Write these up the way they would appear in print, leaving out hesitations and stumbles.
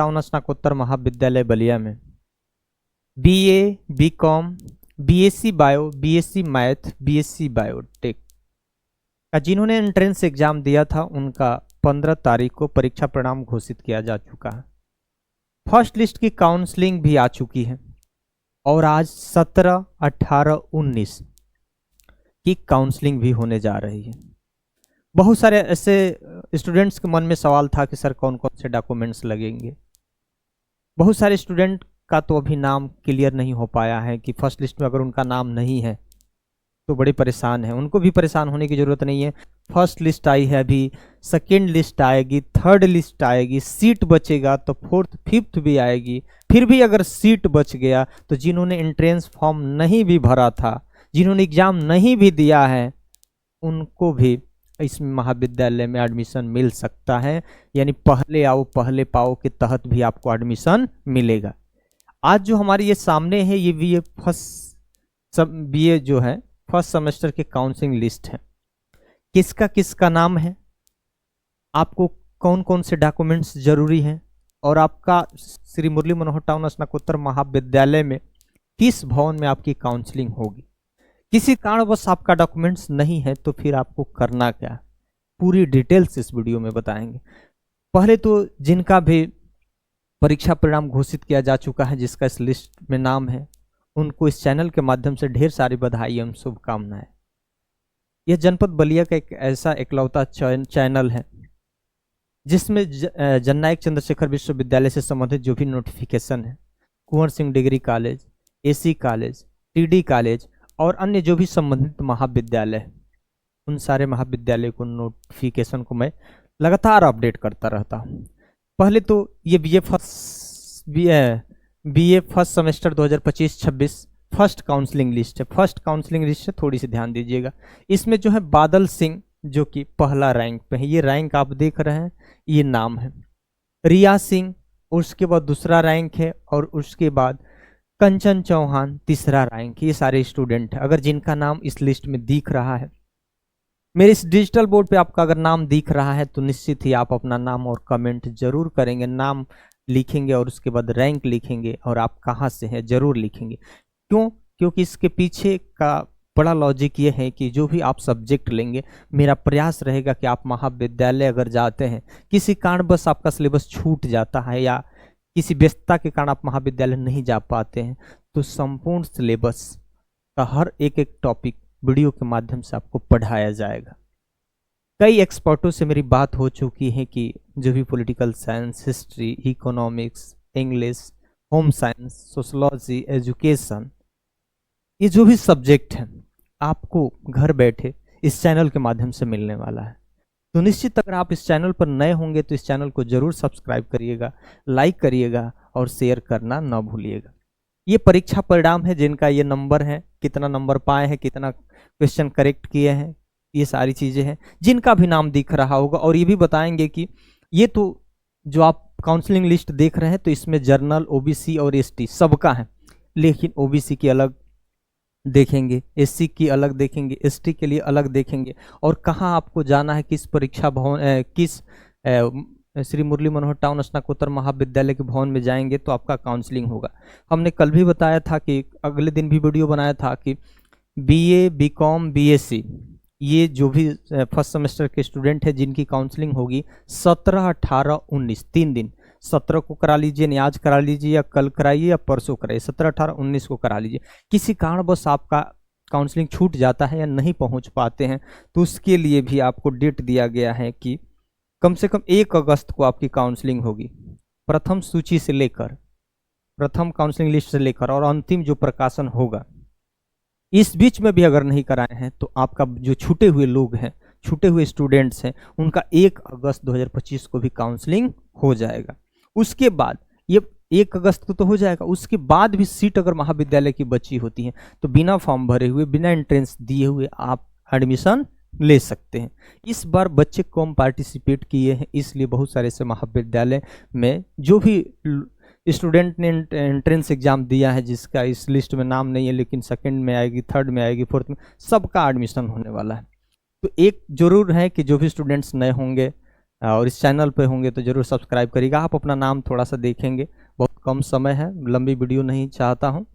Town स्नातकोत्तर महाविद्यालय बलिया में BA, BCom, BSc bio, BSc math, BSc biotech का जिन्होंने एंट्रेंस एग्जाम दिया था उनका 15 तारीख को परीक्षा परिणाम घोषित किया जा चुका है। फर्स्ट लिस्ट की काउंसलिंग भी आ चुकी है और आज 17, 18, 19 की काउंसलिंग भी होने जा रही है। बहुत सारे ऐसे स्टूडेंट्स के मन में सवाल था कि सर कौन कौन से डॉक्यूमेंट्स लगेंगे। बहुत सारे स्टूडेंट का तो अभी नाम क्लियर नहीं हो पाया है कि फर्स्ट लिस्ट में अगर उनका नाम नहीं है तो बड़े परेशान हैं। उनको भी परेशान होने की ज़रूरत नहीं है। फर्स्ट लिस्ट आई है, अभी सेकेंड लिस्ट आएगी, थर्ड लिस्ट आएगी, सीट बचेगा तो फोर्थ फिफ्थ भी आएगी। फिर भी अगर सीट बच गया तो जिन्होंने एंट्रेंस फॉर्म नहीं भी भरा था, जिन्होंने एग्ज़ाम नहीं भी दिया है, उनको भी इस महाविद्यालय में एडमिशन मिल सकता है। यानी पहले आओ पहले पाओ के तहत भी आपको एडमिशन मिलेगा। आज जो हमारे ये सामने है ये बीए जो है फर्स्ट सेमेस्टर के काउंसलिंग लिस्ट है। किसका किसका नाम है, आपको कौन कौन से डॉक्यूमेंट्स जरूरी हैं और आपका श्री मुरली मनोहर टाउन स्नातकोत्तर महाविद्यालय में किस भवन में आपकी काउंसलिंग होगी। किसी कारणवश आपका डॉक्यूमेंट्स नहीं है तो फिर आपको करना क्या, पूरी डिटेल्स इस वीडियो में बताएंगे। पहले तो जिनका भी परीक्षा परिणाम घोषित किया जा चुका है, जिसका इस लिस्ट में नाम है, उनको इस चैनल के माध्यम से ढेर सारी बधाई एवं शुभकामनाएं। यह जनपद बलिया का एक ऐसा इकलौता चैनल है जिसमें जननायक चंद्रशेखर विश्वविद्यालय से संबंधित जो भी नोटिफिकेशन है, Kunwar Singh degree college, AC college, TD college और अन्य जो भी संबंधित महाविद्यालय है, उन सारे महाविद्यालय को नोटिफिकेशन को मैं लगातार अपडेट करता रहता हूँ। पहले तो ये BA first semester 2025-26 first counselling list है। फर्स्ट काउंसलिंग लिस्ट है, थोड़ी सी ध्यान दीजिएगा। इसमें जो है बादल सिंह जो कि पहला रैंक पे है, ये रैंक आप देख रहे हैं, ये नाम है। रिया सिंह उसके बाद दूसरा रैंक है और उसके बाद कंचन चौहान तीसरा रैंक। ये सारे स्टूडेंट हैं। अगर जिनका नाम इस लिस्ट में दिख रहा है, मेरे इस डिजिटल बोर्ड पे आपका अगर नाम दिख रहा है तो निश्चित ही आप अपना नाम और कमेंट जरूर करेंगे। नाम लिखेंगे और उसके बाद रैंक लिखेंगे और आप कहाँ से हैं जरूर लिखेंगे। क्यों? क्योंकि इसके पीछे का बड़ा लॉजिक ये है कि जो भी आप सब्जेक्ट लेंगे, मेरा प्रयास रहेगा कि आप महाविद्यालय अगर जाते हैं, किसी कारणवश आपका सिलेबस छूट जाता है या किसी व्यस्तता के कारण आप महाविद्यालय नहीं जा पाते हैं, तो संपूर्ण सिलेबस का हर एक एक टॉपिक वीडियो के माध्यम से आपको पढ़ाया जाएगा। कई एक्सपर्टों से मेरी बात हो चुकी है कि जो भी political science, history, economics, English, home science, sociology, education, ये जो भी सब्जेक्ट हैं आपको घर बैठे इस चैनल के माध्यम से मिलने वाला है। तो निश्चित अगर आप इस चैनल पर नए होंगे तो इस चैनल को जरूर सब्सक्राइब करिएगा, लाइक करिएगा और शेयर करना ना भूलिएगा। ये परीक्षा परिणाम है जिनका ये नंबर है, कितना नंबर पाए हैं, कितना क्वेश्चन करेक्ट किए हैं, ये सारी चीज़ें हैं। जिनका भी नाम दिख रहा होगा और ये भी बताएंगे कि ये तो जो आप काउंसलिंग लिस्ट देख रहे हैं तो इसमें जर्नल, ओबीसी और एसटी सबका है, लेकिन ओबीसी की अलग देखेंगे, एससी की अलग देखेंगे, एसटी के लिए अलग देखेंगे और कहाँ आपको जाना है, किस परीक्षा भवन, किस श्री मुरली मनोहर टाउन स्नातकोत्तर महाविद्यालय के भवन में जाएंगे तो आपका काउंसलिंग होगा। हमने कल भी बताया था कि अगले दिन भी वीडियो बनाया था कि बीए, बीकॉम, बीएससी, ये जो भी फर्स्ट सेमेस्टर के स्टूडेंट है जिनकी काउंसलिंग होगी 17, 18, 19 3 दिन, 17 को करा लीजिए, नहीं आज करा लीजिए या कल कराइए या परसों कराइए, 17, 18, 19 को करा लीजिए। किसी कारणवश आपका काउंसलिंग छूट जाता है या नहीं पहुंच पाते हैं तो उसके लिए भी आपको डेट दिया गया है कि कम से कम 1 अगस्त को आपकी काउंसलिंग होगी। प्रथम सूची से लेकर, प्रथम काउंसलिंग लिस्ट से लेकर और अंतिम जो प्रकाशन होगा, इस बीच में भी अगर नहीं कराए हैं तो आपका जो छूटे हुए लोग हैं, छूटे हुए स्टूडेंट्स हैं, उनका 1 अगस्त 2025 को भी काउंसलिंग हो जाएगा। उसके बाद ये 1 अगस्त को तो हो जाएगा, उसके बाद भी सीट अगर महाविद्यालय की बची होती है तो बिना फॉर्म भरे हुए, बिना एंट्रेंस दिए हुए आप एडमिशन ले सकते हैं। इस बार बच्चे कम पार्टिसिपेट किए हैं, इसलिए बहुत सारे ऐसे महाविद्यालय में जो भी स्टूडेंट ने एंट्रेंस एग्जाम दिया है जिसका इस लिस्ट में नाम नहीं है, लेकिन सेकंड में आएगी, थर्ड में आएगी, फोर्थ में, सबका एडमिशन होने वाला है। तो एक जरूर है कि जो भी स्टूडेंट्स नए होंगे और इस चैनल पे होंगे तो ज़रूर सब्सक्राइब करिएगा। आप अपना नाम थोड़ा सा देखेंगे, बहुत कम समय है, लंबी वीडियो नहीं चाहता हूँ,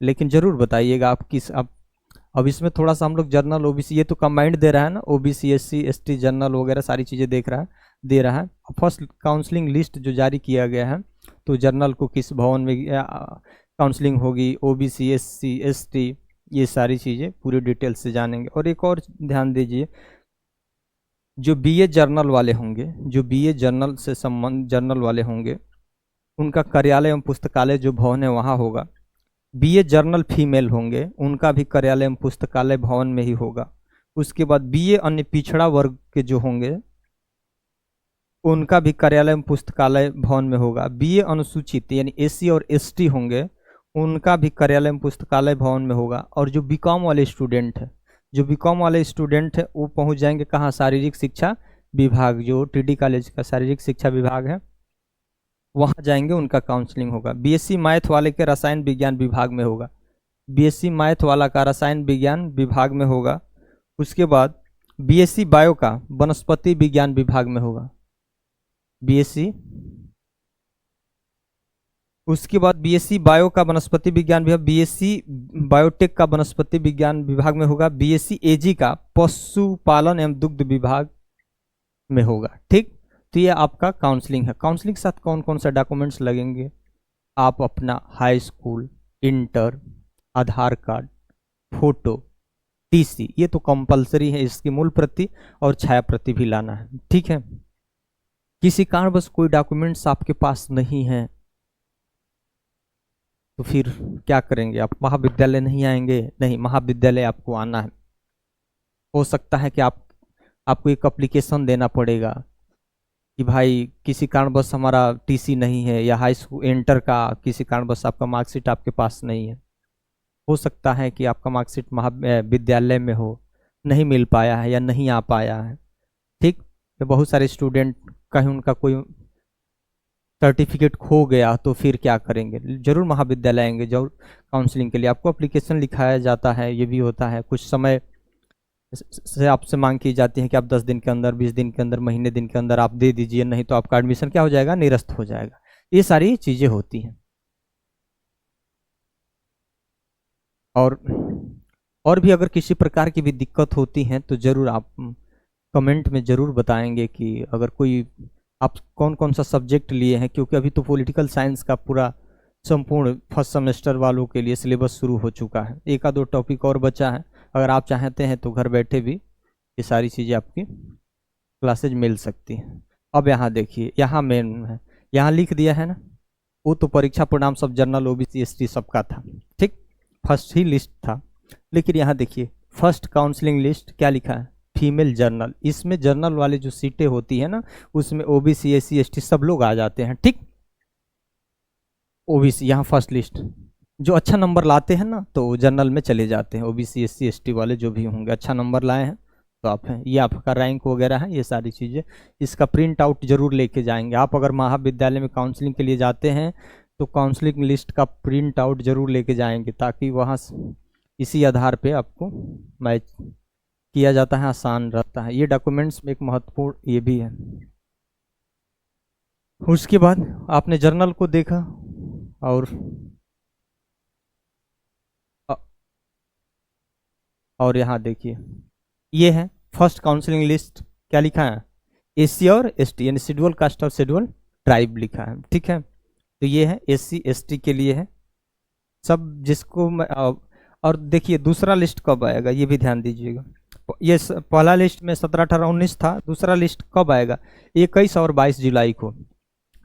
लेकिन ज़रूर बताइएगा आप किस आप। अब इसमें थोड़ा सा हम लोग जर्नल ओबीसी, ये तो कंबाइंड दे रहा है ना, ओबीसी एससी एसटी जनरल वगैरह सारी चीज़ें दे रहा है। फर्स्ट काउंसलिंग लिस्ट जो जारी किया गया है, तो जर्नल को किस भवन में काउंसलिंग होगी, ओबीसी एससी एसटी, ये सारी चीज़ें पूरी डिटेल से जानेंगे। और एक और ध्यान दीजिए, जो बीए जर्नल वाले होंगे, जो बीए जर्नल से संबंध जर्नल वाले होंगे, उनका कार्यालय एवं पुस्तकालय जो भवन है वहाँ होगा। बीए जर्नल फीमेल होंगे, उनका भी कार्यालय एवं पुस्तकालय भवन में ही होगा। उसके बाद बीए अन्य पिछड़ा वर्ग के जो होंगे, उनका भी कार्यालय एवं पुस्तकालय भवन में होगा। बीए अनुसूचित यानी एससी और एसटी होंगे, उनका भी कार्यालय एवं पुस्तकालय भवन में होगा। और जो बीकॉम वाले स्टूडेंट है, जो बीकॉम वाले स्टूडेंट है वो पहुंच जाएंगे कहाँ, शारीरिक शिक्षा विभाग, जो टीडी कॉलेज का शारीरिक शिक्षा विभाग है वहाँ जाएंगे, उनका काउंसलिंग होगा। बीएससी मैथ वाले के रसायन विज्ञान विभाग में होगा, बीएससी मैथ वाला का रसायन विज्ञान विभाग में होगा। उसके बाद बीएससी बायो का वनस्पति विज्ञान विभाग में होगा, बीएससी। उसके बाद बीएससी बायो का वनस्पति विज्ञान विभाग, बीएससी बायोटेक का वनस्पति विज्ञान विभाग में होगा। बीएससी एजी का पशुपालन एवं दुग्ध विभाग में होगा। ठीक, तो ये आपका काउंसलिंग है। काउंसलिंग के साथ कौन कौन सा डॉक्यूमेंट्स लगेंगे, आप अपना हाई स्कूल, इंटर, आधार कार्ड, फोटो, टीसी, ये तो कंपलसरी है, इसकी मूल प्रति और छाया प्रति भी लाना है। ठीक है, किसी कारणवश कोई डॉक्यूमेंट्स आपके पास नहीं है तो फिर क्या करेंगे, आप महाविद्यालय नहीं आएंगे? नहीं, महाविद्यालय आपको आना है। हो सकता है कि आपको एक एप्लीकेशन देना पड़ेगा कि भाई किसी कारणवश हमारा टीसी नहीं है, या हाई स्कूल इंटर का किसी कारणवश आपका मार्कशीट आपके पास नहीं है। हो सकता है कि आपका मार्कशीट महाविद्यालय में हो, नहीं मिल पाया है या नहीं आ पाया है। ठीक, तो बहुत सारे स्टूडेंट कहीं उनका कोई सर्टिफिकेट खो गया तो फिर क्या करेंगे, जरूर महाविद्यालय आएंगे, जरूर काउंसलिंग के लिए आपको एप्लीकेशन लिखाया जाता है। ये भी होता है, कुछ समय से आपसे मांग की जाती है कि आप 10 दिन के अंदर, 20 दिन के अंदर, महीने दिन के अंदर आप दे दीजिए, नहीं तो आपका एडमिशन क्या हो जाएगा, निरस्त हो जाएगा। ये सारी चीज़ें होती हैं। और भी अगर किसी प्रकार की भी दिक्कत होती है तो ज़रूर आप कमेंट में ज़रूर बताएंगे कि अगर कोई आप कौन कौन सा सब्जेक्ट लिए हैं, क्योंकि अभी तो पॉलिटिकल साइंस का पूरा संपूर्ण फर्स्ट सेमेस्टर वालों के लिए सिलेबस शुरू हो चुका है। एक आध दो टॉपिक और बचा है, अगर आप चाहते हैं तो घर बैठे भी ये सारी चीज़ें आपकी क्लासेज मिल सकती हैं। अब यहाँ देखिए, यहाँ मेन है, यहाँ लिख दिया है ना, वो तो परीक्षा परिणाम सब जनरल ओबीसी एसटी सबका था। ठीक, फर्स्ट ही लिस्ट था। लेकिन यहाँ देखिए फर्स्ट काउंसलिंग लिस्ट क्या लिखा है, फीमेल जर्नल। इसमें जर्नल वाले जो सीटें होती है ना, उसमें ओबीसी एससी एसटी सब लोग आ जाते हैं। ठीक, ओबीसी यहाँ फर्स्ट लिस्ट, जो अच्छा नंबर लाते हैं ना तो जनरल में चले जाते हैं। ओबीसी एससी एसटी वाले जो भी होंगे अच्छा नंबर लाए हैं तो आप हैं, ये आपका रैंक वगैरह है, ये सारी चीज़ें। इसका प्रिंट आउट जरूर लेके जाएंगे। आप अगर महाविद्यालय में काउंसलिंग के लिए जाते हैं तो काउंसलिंग लिस्ट का प्रिंट आउट जरूर लेके जाएंगे, ताकि वहाँ इसी आधार पे आपको मैच किया जाता है, आसान रहता है। ये डॉक्यूमेंट्स में एक महत्वपूर्ण ये भी है। उसके बाद आपने जर्नल को देखा और यहाँ देखिए ये है फर्स्ट काउंसलिंग लिस्ट। क्या लिखा है, एससी और एसटी यानी शेड्यूल कास्ट और शेड्यूल ट्राइब लिखा है। ठीक है, तो ये है एससी एसटी के लिए है सब, जिसको और देखिए दूसरा लिस्ट कब आएगा ये भी ध्यान दीजिएगा। ये पहला लिस्ट में 17, 18, 19 था, दूसरा लिस्ट कब आएगा, 21 और 22 जुलाई को।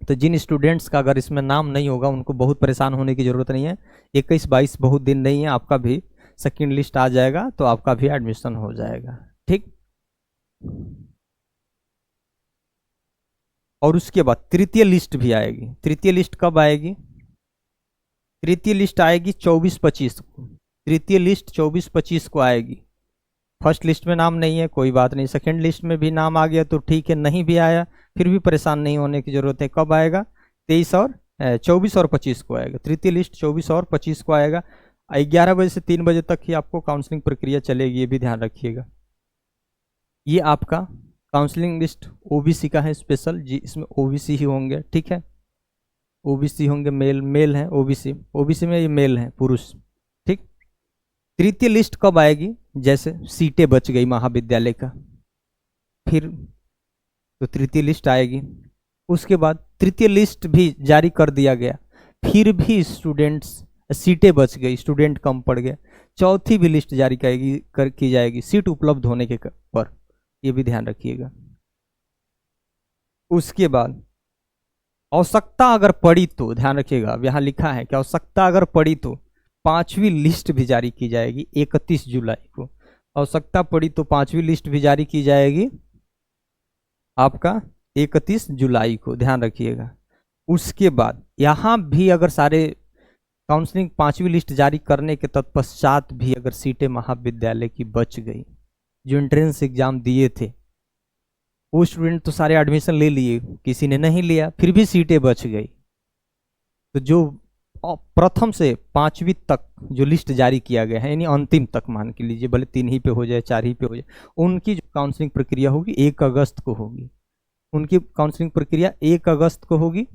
तो जिन स्टूडेंट्स का अगर इसमें नाम नहीं होगा उनको बहुत परेशान होने की ज़रूरत नहीं है। 21, 22 बहुत दिन नहीं है, आपका भी सेकेंड लिस्ट आ जाएगा तो आपका भी एडमिशन हो जाएगा। ठीक, और उसके बाद तृतीय लिस्ट भी आएगी। तृतीय लिस्ट कब आएगी, तृतीय लिस्ट आएगी 24-25 को। तृतीय लिस्ट 24-25 को आएगी। फर्स्ट लिस्ट में नाम नहीं है कोई बात नहीं, सेकंड लिस्ट में भी नाम आ गया तो ठीक है, नहीं भी आया फिर भी परेशान नहीं होने की ज़रूरत है। कब आएगा, 24 और 25 को आएगा। तृतीय लिस्ट 24 और 25 को आएगा। 11 बजे से 3 बजे तक ही आपको काउंसलिंग प्रक्रिया चलेगी, ये भी ध्यान रखिएगा। ये आपका काउंसलिंग लिस्ट ओबीसी का है स्पेशल जी, इसमें ओबीसी ही होंगे, ठीक है, ओबीसी होंगे, मेल मेल है, ओबीसी ओबीसी में ये मेल है पुरुष, ठीक। तृतीय लिस्ट कब आएगी, जैसे सीटें बच गई महाविद्यालय का, फिर तो तृतीय लिस्ट आएगी। उसके बाद तृतीय लिस्ट भी जारी कर दिया गया, फिर भी स्टूडेंट्स सीटें बच गई, स्टूडेंट कम पड़ गए, चौथी भी लिस्ट जारी की जाएगी सीट उपलब्ध होने के पर, ये भी ध्यान रखिएगा। उसके बाद आवश्यकता अगर पड़ी तो, ध्यान रखिएगा, अब यहाँ लिखा है कि आवश्यकता अगर पड़ी तो पांचवी लिस्ट भी जारी की जाएगी 31 जुलाई को। आवश्यकता पड़ी तो पांचवी लिस्ट भी जारी की जाएगी आपका 31 जुलाई को, ध्यान रखिएगा। उसके बाद यहाँ भी अगर सारे काउंसलिंग पांचवी लिस्ट जारी करने के तत्पश्चात भी अगर सीटें महाविद्यालय की बच गई, जो एंट्रेंस एग्जाम दिए थे वो स्टूडेंट तो सारे एडमिशन ले लिए, किसी ने नहीं लिया, फिर भी सीटें बच गई, तो जो प्रथम से पांचवी तक जो लिस्ट जारी किया गया है, यानी अंतिम तक मान के लीजिए, भले 3 ही पे हो जाए 4 ही पे हो जाए, उनकी जो काउंसलिंग प्रक्रिया होगी 1 अगस्त को होगी, उनकी काउंसलिंग प्रक्रिया 1 अगस्त को होगी।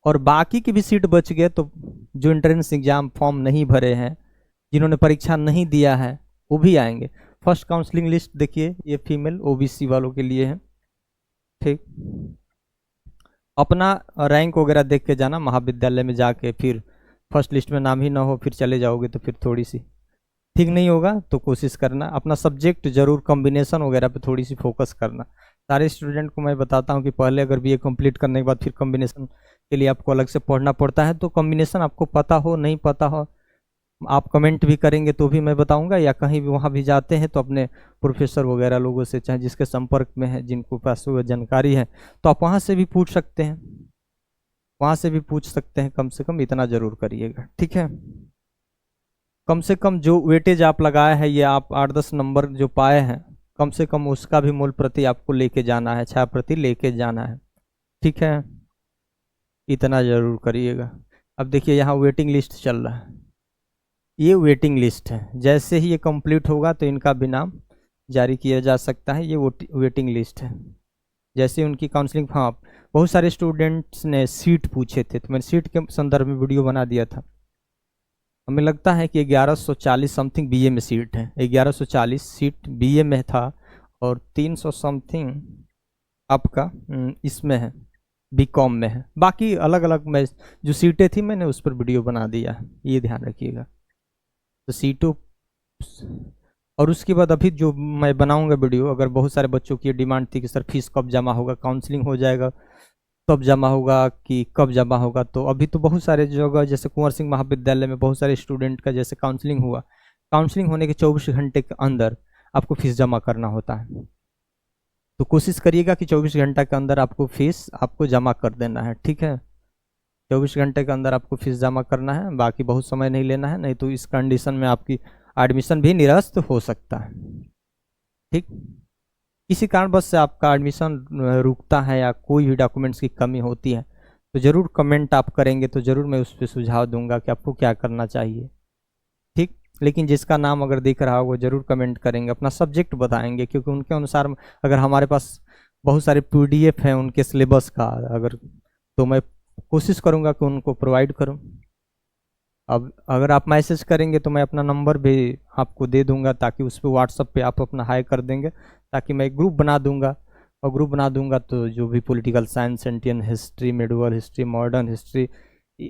और बाकी की भी सीट बच गए तो जो एंट्रेंस एग्जाम फॉर्म नहीं भरे हैं, जिन्होंने परीक्षा नहीं दिया है, वो भी आएंगे। फर्स्ट काउंसलिंग लिस्ट देखिए, ये फीमेल ओबीसी वालों के लिए है, ठीक। अपना रैंक वगैरह देख के जाना महाविद्यालय में जाके, फिर फर्स्ट लिस्ट में नाम ही ना हो फिर चले जाओगे तो फिर थोड़ी सी ठीक नहीं होगा, तो कोशिश करना अपना सब्जेक्ट जरूर कॉम्बिनेशन वगैरह पे थोड़ी सी फोकस करना। सारे स्टूडेंट को मैं बताता हूँ कि पहले अगर बीए कंप्लीट करने के बाद फिर कॉम्बिनेशन के लिए आपको अलग से पढ़ना पड़ता है, तो कॉम्बिनेशन आपको पता हो नहीं पता हो, आप कमेंट भी करेंगे तो भी मैं बताऊंगा, या कहीं भी वहाँ भी जाते हैं तो अपने प्रोफेसर वगैरह लोगों से, चाहे जिसके संपर्क में है, जिनको पास वो जानकारी है, तो आप वहाँ से भी पूछ सकते हैं, वहाँ से भी पूछ सकते हैं। कम से कम इतना जरूर करिएगा, ठीक है। कम से कम जो वेटेज आप लगाए हैं, ये आप 8-10 नंबर जो पाए हैं, कम से कम उसका भी मूल प्रति आपको लेके जाना है, छाया प्रति लेके जाना है, ठीक है, इतना जरूर करिएगा। अब देखिए यहाँ वेटिंग लिस्ट चल रहा है, ये वेटिंग लिस्ट है, जैसे ही ये कंप्लीट होगा तो इनका भी नाम जारी किया जा सकता है, ये वेटिंग लिस्ट है। जैसे उनकी काउंसलिंग, हाँ, बहुत सारे स्टूडेंट्स ने सीट पूछे थे, तो मैंने सीट के संदर्भ में वीडियो बना दिया था। हमें लगता है कि 1140 समथिंग बीए में सीट है, 1140 सीट बीए में था, और 300 समथिंग आपका इसमें है, बीकॉम में है। बाकी अलग अलग में जो सीटें थी मैंने उस पर वीडियो बना दिया है, ये ध्यान रखिएगा। तो सीटों, और उसके बाद अभी जो मैं बनाऊंगा वीडियो, अगर बहुत सारे बच्चों की डिमांड थी कि सर फीस कब जमा होगा, काउंसलिंग हो जाएगा तब जमा होगा कि कब जमा होगा, तो अभी तो बहुत सारे जगह, जैसे कुंवर सिंह महाविद्यालय में बहुत सारे स्टूडेंट का जैसे काउंसलिंग हुआ, काउंसलिंग होने के 24 घंटे के अंदर आपको फीस जमा करना होता है, तो कोशिश करिएगा कि 24 घंटा के अंदर आपको फीस आपको जमा कर देना है, ठीक है। 24 घंटे के अंदर आपको फीस जमा करना है, बाकी बहुत समय नहीं लेना है, नहीं तो इस कंडीशन में आपकी एडमिशन भी निरस्त हो सकता है, ठीक। किसी कारणवश से आपका एडमिशन रुकता है या कोई भी डॉक्यूमेंट्स की कमी होती है, तो ज़रूर कमेंट आप करेंगे, तो ज़रूर मैं उस पर सुझाव दूंगा कि आपको क्या करना चाहिए, ठीक। लेकिन जिसका नाम अगर दिख रहा हो वो ज़रूर कमेंट करेंगे, अपना सब्जेक्ट बताएंगे, क्योंकि उनके अनुसार अगर हमारे पास बहुत सारे PDF हैं उनके सिलेबस का, अगर तो मैं कोशिश करूँगा कि उनको प्रोवाइड करूँ। अब अगर आप मैसेज करेंगे तो मैं अपना नंबर भी आपको दे दूंगा, ताकि उस पर व्हाट्सएप पे आप अपना हाई कर देंगे, ताकि मैं एक ग्रुप बना दूंगा, और ग्रुप बना दूंगा तो जो भी political science, Indian history, medieval history, modern history,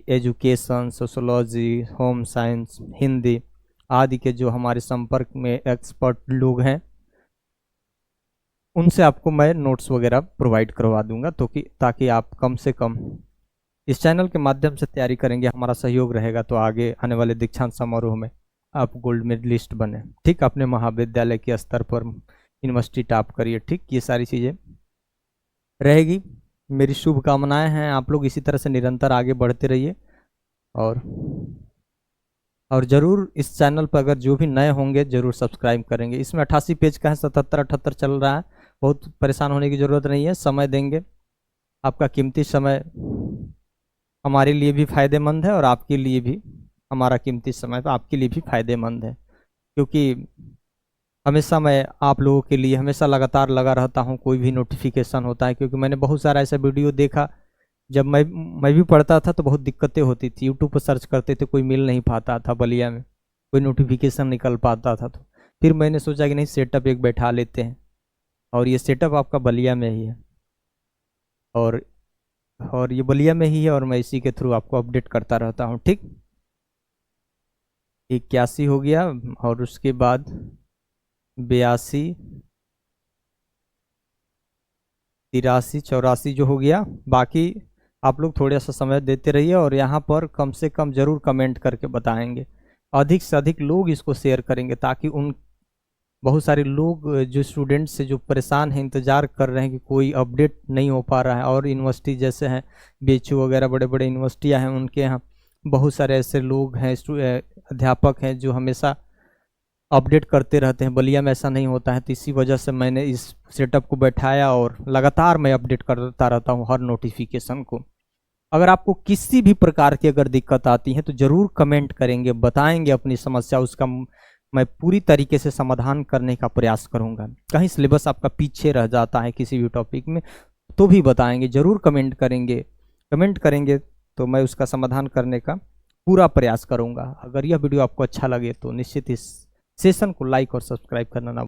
education, sociology, home science, Hindi आदि के जो हमारे संपर्क में एक्सपर्ट लोग हैं, उनसे आपको मैं नोट्स वगैरह प्रोवाइड करवा दूंगा, तो कि ताकि आप कम से कम इस चैनल के माध्यम से तैयारी करेंगे, हमारा सहयोग रहेगा, तो आगे आने वाले दीक्षांत समारोह में आप गोल्ड मेडलिस्ट बने, ठीक। अपने महाविद्यालय के स्तर पर यूनिवर्सिटी टॉप करिए, ठीक। ये सारी चीज़ें रहेगी, मेरी शुभकामनाएं हैं, आप लोग इसी तरह से निरंतर आगे बढ़ते रहिए, और ज़रूर इस चैनल पर अगर जो भी नए होंगे ज़रूर सब्सक्राइब करेंगे। इसमें 88 पेज का है, 77-78 चल रहा है, बहुत परेशान होने की ज़रूरत नहीं है, समय देंगे, आपका कीमती समय हमारे लिए भी फ़ायदेमंद है, और आपके लिए भी, हमारा कीमती समय तो आपके लिए भी फ़ायदेमंद है, क्योंकि हमेशा मैं आप लोगों के लिए हमेशा लगातार लगा रहता हूँ, कोई भी नोटिफिकेशन होता है, क्योंकि मैंने बहुत सारा ऐसा वीडियो देखा। जब मैं भी पढ़ता था तो बहुत दिक्कतें होती थी, यूट्यूब पर सर्च करते थे कोई मिल नहीं पाता था, बलिया में कोई नोटिफिकेशन निकल पाता था। तो फिर मैंने सोचा कि नहीं, सेटअप एक बैठा लेते हैं, और ये सेटअप आपका बलिया में ही है, और ये बलिया में ही है, और मैं इसी के थ्रू आपको अपडेट करता रहता हूँ। ठीक, 81 हो गया, और उसके बाद 82, 83, 84 जो हो गया। बाकी आप लोग थोड़ा सा समय देते रहिए, और यहाँ पर कम से कम ज़रूर कमेंट करके बताएंगे, अधिक से अधिक लोग इसको शेयर करेंगे, ताकि उन बहुत सारे लोग जो स्टूडेंट्स से जो परेशान हैं, इंतज़ार कर रहे हैं कि कोई अपडेट नहीं हो पा रहा है, और यूनिवर्सिटी जैसे हैं, BHU वगैरह बड़े बड़े यूनिवर्सिटियाँ हैं, उनके यहाँ बहुत सारे ऐसे लोग हैं, अध्यापक हैं जो हमेशा अपडेट करते रहते हैं। बलिया में ऐसा नहीं होता है, तो इसी वजह से मैंने इस सेटअप को बैठाया, और लगातार मैं अपडेट करता रहता हूँ हर नोटिफिकेशन को। अगर आपको किसी भी प्रकार की अगर दिक्कत आती है तो ज़रूर कमेंट करेंगे, बताएंगे अपनी समस्या, उसका मैं पूरी तरीके से समाधान करने का प्रयास करूंगा। कहीं सिलेबस आपका पीछे रह जाता है किसी भी टॉपिक में तो भी बताएंगे, ज़रूर कमेंट करेंगे तो मैं उसका समाधान करने का पूरा प्रयास करूंगा। अगर यह वीडियो आपको अच्छा लगे तो निश्चित इस सेशन को लाइक और सब्सक्राइब करना ना